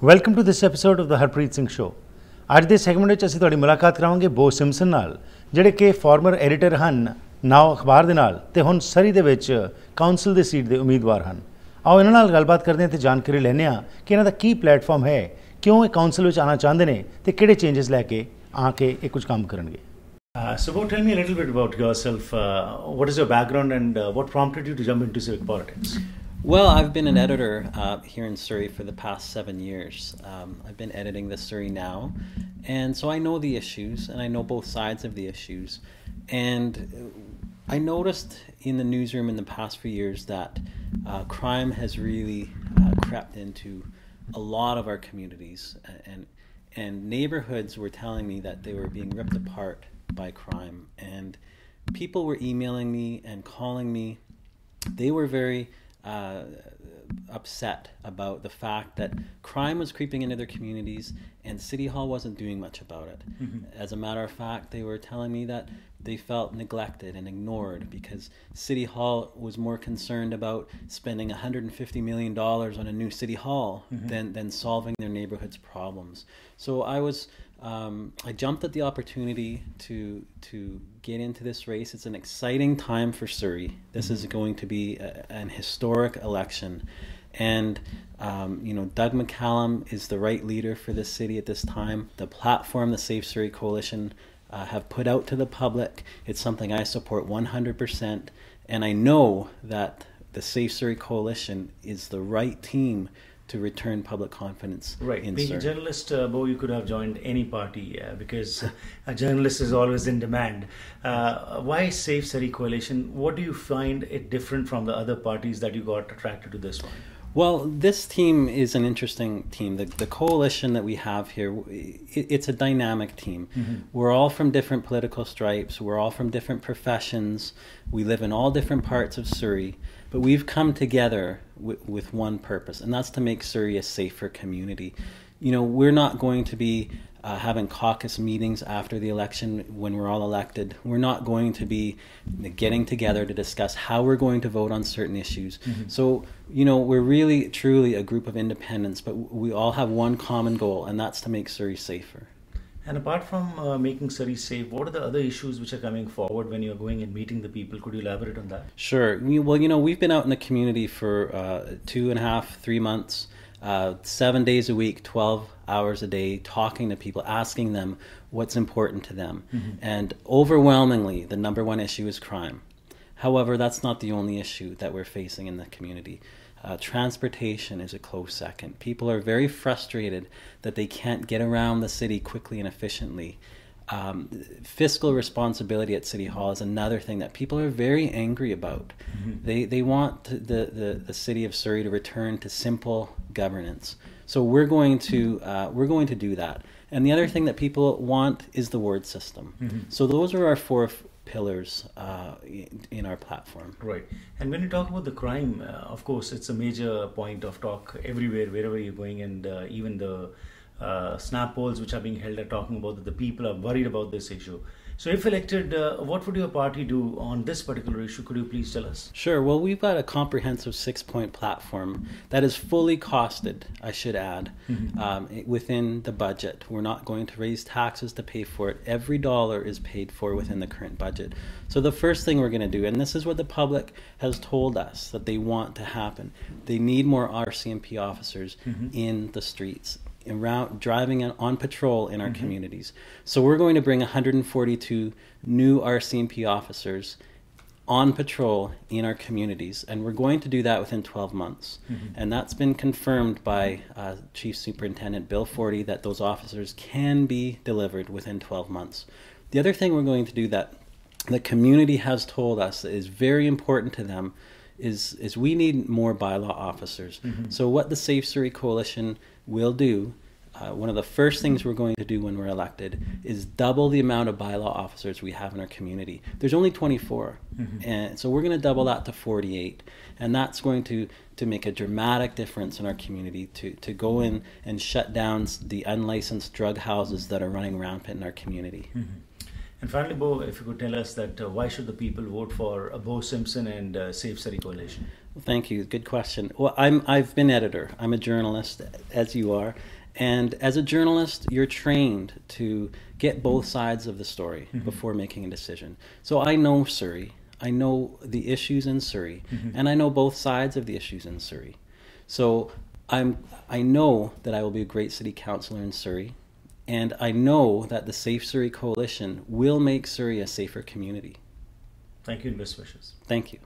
Welcome to this episode of the Harpreet Singh show. ਅੱਜ ਦੇ segment ਵਿੱਚ ਅਸੀਂ ਤੁਹਾਡੀ ਮੁਲਾਕਾਤ ਕਰਾਵਾਂਗੇ ਬੋ ਸਿੰਪਸਨ ਨਾਲ, ਜਿਹੜੇ ਕਿ ਫਾਰਮਰ ਐਡੀਟਰ ਹਨ ਨਾਓ ਅਖਬਾਰ ਦੇ ਨਾਲ ਤੇ ਹੁਣ ਸਰੀ ਦੇ ਵਿੱਚ ਕਾਉਂਸਲ ਦੇ ਸੀਟ ਦੇ ਉਮੀਦਵਾਰ ਹਨ। ਆਓ ਇਹਨਾਂ ਨਾਲ ਗੱਲਬਾਤ ਕਰਦੇ ਹਾਂ ਤੇ ਜਾਣਕਾਰੀ ਲੈਂਦੇ ਹਾਂ ਕਿ ਇਹਨਾਂ ਦਾ ਕੀ ਪਲੇਟਫਾਰਮ ਹੈ, ਕਿਉਂ ਇਹ ਕਾਉਂਸਲ ਵਿੱਚ ਆਉਣਾ ਚਾਹੁੰਦੇ ਨੇ ਤੇ ਕਿਹੜੇ ਚੇਂਜਸ ਲੈ ਕੇ ਆ ਕੇ ਇਹ ਕੁਝ ਕੰਮ ਕਰਨਗੇ। So Bo, tell me a little bit about yourself. What is your background and what prompted you to jump into civic politics? Well, I've been an editor here in Surrey for the past 7 years. I've been editing the Surrey Now, and so I know the issues, and I know both sides of the issues. And I noticed in the newsroom in the past few years that crime has really crept into a lot of our communities, and neighborhoods were telling me that they were being ripped apart by crime, and people were emailing me and calling me. They were very upset about the fact that crime was creeping into their communities and City Hall wasn't doing much about it. Mm-hmm. As a matter of fact, they were telling me that they felt neglected and ignored because City Hall was more concerned about spending $150 million on a new City Hall than solving their neighborhood's problems. So I jumped at the opportunity to get into this race. It's an exciting time for Surrey. This is going to be an historic election. And, Doug McCallum is the right leader for this city at this time. The platform, the Safe Surrey Coalition, have put out to the public. It's something I support 100%. And I know that the Safe Surrey Coalition is the right team to return public confidence. Right. Being a journalist, Bo, you could have joined any party because a journalist is always in demand. Why Safe Surrey Coalition? What do you find it different from the other parties that you got attracted to this one? Well, this team is an interesting team. The coalition that we have here, it's a dynamic team. Mm-hmm. We're all from different political stripes. We're all from different professions. We live in all different parts of Surrey. But we've come together with one purpose, and that's to make Surrey a safer community. We're not going to be having caucus meetings after the election when we're all elected. We're not going to be getting together to discuss how we're going to vote on certain issues. Mm-hmm. So, we're really, truly a group of independents, but we all have one common goal, and that's to make Surrey safer. And apart from making Surrey safe, what are the other issues which are coming forward when you're going and meeting the people? Could you elaborate on that? Sure. Well, we've been out in the community for 2.5, 3 months, 7 days a week, 12 hours a day, talking to people, asking them what's important to them. Mm-hmm. And overwhelmingly, the number one issue is crime. However, that's not the only issue that we're facing in the community. Transportation is a close second. People are very frustrated that they can't get around the city quickly and efficiently. Fiscal responsibility at City Hall is another thing that people are very angry about. Mm-hmm. They want the city of Surrey to return to simple governance. So we're going to do that. And the other thing that people want is the word system. Mm-hmm. So those are our 4 pillars in our platform. Right. And when you talk about the crime, of course, it's a major point of talk everywhere, wherever you're going, and even the snap polls which are being held are talking about that the people are worried about this issue. So if elected, what would your party do on this particular issue? Could you please tell us? Sure. Well, we've got a comprehensive 6-point platform that is fully costed, I should add, within the budget. We're not going to raise taxes to pay for it. Every dollar is paid for within the current budget. So the first thing we're going to do, and this is what the public has told us that they want to happen, they need more RCMP officers in the streets, around driving on patrol in our communities. So we're going to bring 142 new RCMP officers on patrol in our communities, and we're going to do that within 12 months. And that's been confirmed by Chief Superintendent Bill Forty that those officers can be delivered within 12 months. The other thing we're going to do that the community has told us is very important to them is we need more bylaw officers. So what the Safe Surrey Coalition will do one of the first things we're going to do when we're elected is double the amount of bylaw officers we have in our community. There's only 24, and so we're going to double that to 48, and that's going to make a dramatic difference in our community, to go in and shut down the unlicensed drug houses that are running rampant in our community. And finally, Beau, if you could tell us that why should the people vote for Beau Simpson and Safe Surrey Coalition? Well, thank you. Good question. Well, I've been editor. I'm a journalist, as you are. And as a journalist, you're trained to get both sides of the story before making a decision. So I know Surrey. I know the issues in Surrey. And I know both sides of the issues in Surrey. So I know that I will be a great city councillor in Surrey. And I know that the Safe Surrey Coalition will make Surrey a safer community. Thank you and best wishes. Thank you.